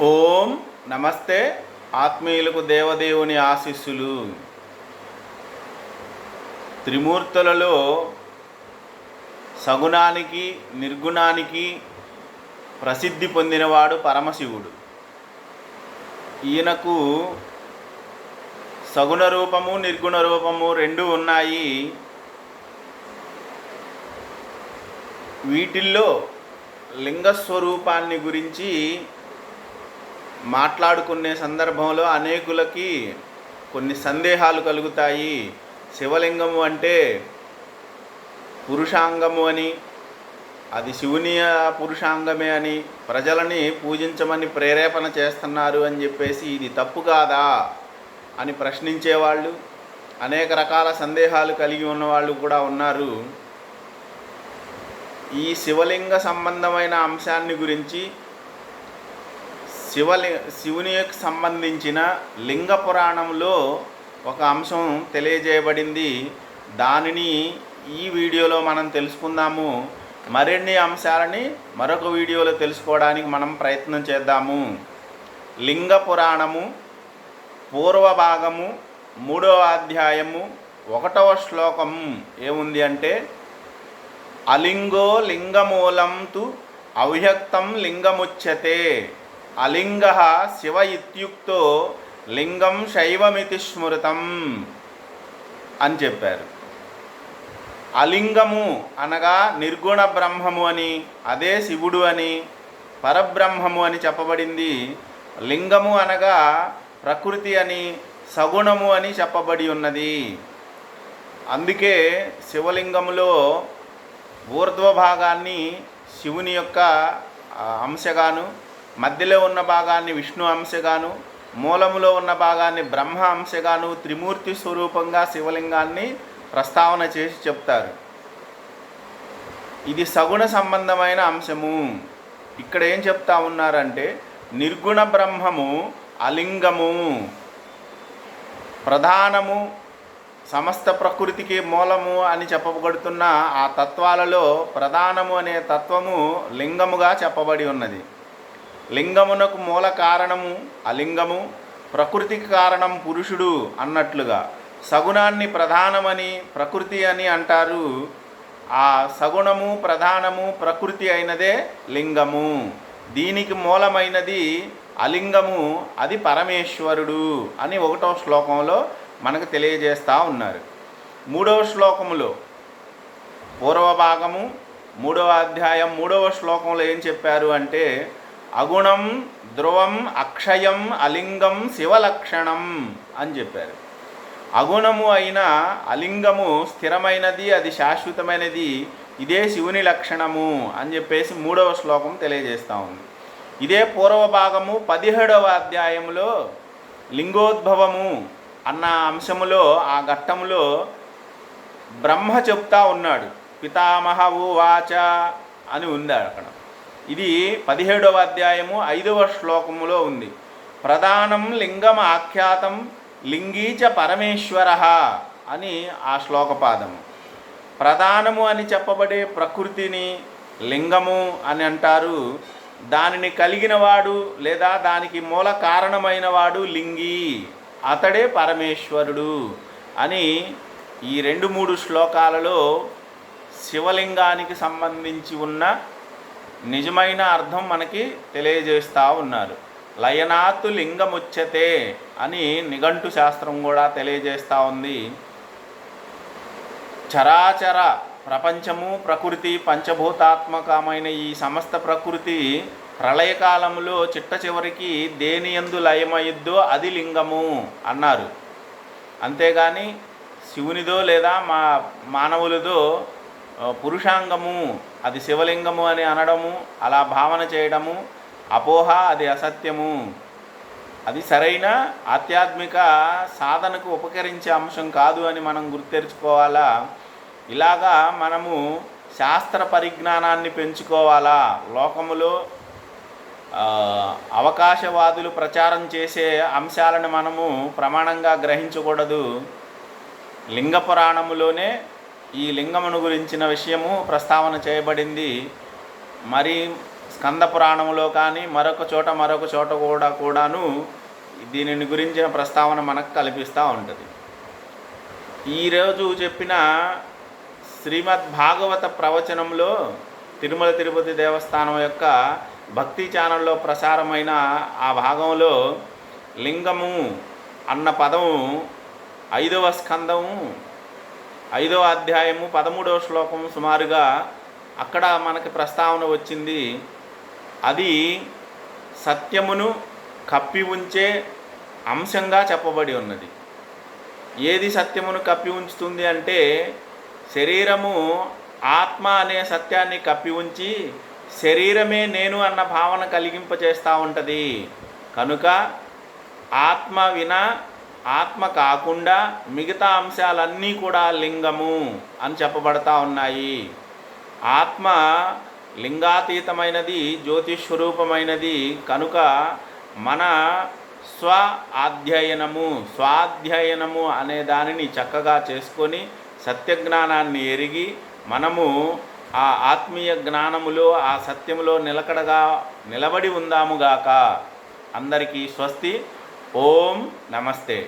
ఓం నమస్తే. ఆత్మీయులకు దేవదేవుని ఆశీస్సులు. త్రిమూర్తులలో సగుణానికి నిర్గుణానికి ప్రసిద్ధి పొందినవాడు పరమశివుడు. ఈయనకు సగుణ రూపము నిర్గుణ రూపము రెండు ఉన్నాయి. వీటిల్లో లింగస్వరూపాన్ని గురించి మాట్లాడుకునే సందర్భంలో అనేకులకి కొన్ని సందేహాలు కలుగుతాయి. శివలింగము అంటే పురుషాంగము అని, అది శివుని పురుషాంగమే అని, ప్రజలని పూజించమని ప్రేరేపణ చేస్తున్నారు అని చెప్పేసి ఇది తప్పు కాదా అని ప్రశ్నించేవాళ్ళు, అనేక రకాల సందేహాలు కలిగి ఉన్నవాళ్ళు కూడా ఉన్నారు. ఈ శివలింగ సంబంధమైన అంశాన్ని గురించి శివునికి సంబంధించిన లింగ పురాణంలో ఒక అంశం తెలియజేయబడింది. దానిని ఈ వీడియోలో మనం తెలుసుకుందాము. మరిన్ని అంశాలని మరొక వీడియోలో తెలుసుకోవడానికి మనం ప్రయత్నం చేద్దాము. లింగ పురాణము పూర్వ భాగము 3వ అధ్యాయము 1వ శ్లోకం ఏముంది అంటే, అలింగో లింగమూలం తు అవ్యక్తం లింగముచ్యతే, అలింగ శివ ఇత్యుక్తో లింగం శైవమితి స్మృతం అని చెప్పారు. అలింగము అనగా నిర్గుణ బ్రహ్మము అని, అదే శివుడు అని, పరబ్రహ్మము అని చెప్పబడింది. లింగము అనగా ప్రకృతి అని, సగుణము అని చెప్పబడి ఉన్నది. అందుకే శివలింగములో ఊర్ధ్వ భాగాన్ని శివుని యొక్క అంశగాను, మధ్యలో ఉన్న భాగాన్ని విష్ణు అంశగాను, మూలములో ఉన్న భాగాన్ని బ్రహ్మ అంశగాను, త్రిమూర్తి స్వరూపంగా శివలింగాన్ని ప్రస్తావన చేసి చెప్తారు. ఇది సగుణ సంబంధమైన అంశము. ఇక్కడ ఏం చెప్తా ఉన్నారంటే, నిర్గుణ బ్రహ్మము అలింగము, ప్రధానము, సమస్త ప్రకృతికి మూలము అని చెప్పబడుతున్న ఆ తత్వాలలో ప్రధానము అనే తత్వము లింగముగా చెప్పబడి ఉన్నది. లింగమునకు మూల కారణము అలింగము, ప్రకృతికి కారణం పురుషుడు అన్నట్లుగా సగుణాన్ని ప్రధానమని ప్రకృతి అని అంటారు. ఆ సగుణము ప్రధానము ప్రకృతి అయినదే లింగము. దీనికి మూలమైనది అలింగము, అది పరమేశ్వరుడు అని 1వ శ్లోకంలో మనకు తెలియజేస్తూ ఉన్నారు. 3వ శ్లోకములో పూర్వ భాగము 3వ అధ్యాయం 3వ శ్లోకంలో ఏం చెప్పారు అంటే, అగుణం ధ్రువం అక్షయం అలింగం శివలక్షణం అని చెప్పారు. అగుణము అయిన అలింగము స్థిరమైనది, అది శాశ్వతమైనది, ఇదే శివుని లక్షణము అని చెప్పేసి 3వ శ్లోకం తెలియజేస్తూ ఉంది. ఇదే పూర్వ భాగము 17వ అధ్యాయంలో లింగోద్భవము అన్న అంశములో ఆ ఘట్టములో బ్రహ్మ చెప్తా ఉన్నాడు. పితామహ ఉవాచ అని ఉంది అక్కడ. ఇది 17వ అధ్యాయము 5వ శ్లోకములో ఉంది. ప్రధానం లింగం ఆఖ్యాతం లింగీచ పరమేశ్వర అని ఆ శ్లోకపాదము. ప్రధానము అని చెప్పబడే ప్రకృతిని లింగము అని అంటారు. దానిని కలిగినవాడు లేదా దానికి మూల కారణమైన వాడు లింగి, అతడే పరమేశ్వరుడు అని ఈ 2-3 శ్లోకాలలో శివలింగానికి సంబంధించి ఉన్న నిజమైన అర్థం మనకి తెలియజేస్తూ ఉన్నారు. లయనాత్తు లింగముచ్యతే అని నిఘంటు శాస్త్రం కూడా తెలియజేస్తూ ఉంది. చరాచర ప్రపంచము, ప్రకృతి, పంచభూతాత్మకమైన ఈ సమస్త ప్రకృతి ప్రళయకాలంలో చిట్ట చివరికి దేని యందు లయమయ్యిద్దో అది లింగము అన్నారు. అంతేగాని శివునిదో లేదా మానవులదో పురుషాంగము అది శివలింగము అని అనడము, అలా భావన చేయడము అపోహ, అది అసత్యము. అది సరైన ఆధ్యాత్మిక సాధనకు ఉపకరించే అంశం కాదు అని మనం గుర్తెరుచుకోవాలా. ఇలాగా మనము శాస్త్ర పరిజ్ఞానాన్ని పెంచుకోవాలా. లోకములో అవకాశవాదులు ప్రచారం చేసే అంశాలను మనము ప్రమాణంగా గ్రహించకూడదు. లింగ పురాణములోనే ఈ లింగమును గురించిన విషయము ప్రస్తావన చేయబడింది. మరి స్కంద పురాణంలో కానీ మరొక చోట కూడాను దీనిని గురించిన ప్రస్తావన మనకు కల్పిస్తూ ఉంటుంది. ఈరోజు చెప్పిన శ్రీమద్ భాగవత ప్రవచనంలో తిరుమల తిరుపతి దేవస్థానం యొక్క భక్తి ఛానల్లో ప్రసారమైన ఆ భాగంలో లింగము అన్న పదము 5వ స్కందము 5వ అధ్యాయము 13వ శ్లోకం సుమారుగా అక్కడ మనకి ప్రస్తావన వచ్చింది. అది సత్యమును కప్పి ఉంచే అంశంగా చెప్పబడి ఉన్నది. ఏది సత్యమును కప్పి ఉంచుతుంది అంటే శరీరము ఆత్మ అనే సత్యాన్ని కప్పి ఉంచి శరీరమే నేను అన్న భావన కలిగింపచేస్తూ ఉంటుంది. కనుక ఆత్మ వినా ఆత్మ కాకుండా మిగతా అంశాలన్నీ కూడా లింగము అని చెప్పబడతా ఉన్నాయి. ఆత్మ లింగాతీతమైనది, జ్యోతిస్వరూపమైనది. కనుక మన స్వాధ్యయనము అనే దానిని చక్కగా చేసుకొని సత్యజ్ఞానాన్ని ఎరిగి మనము ఆ ఆత్మీయ జ్ఞానములో ఆ సత్యములో నిలకడగా నిలబడి ఉందాముగాక. అందరికీ స్వస్తి. ఓం నమస్తే.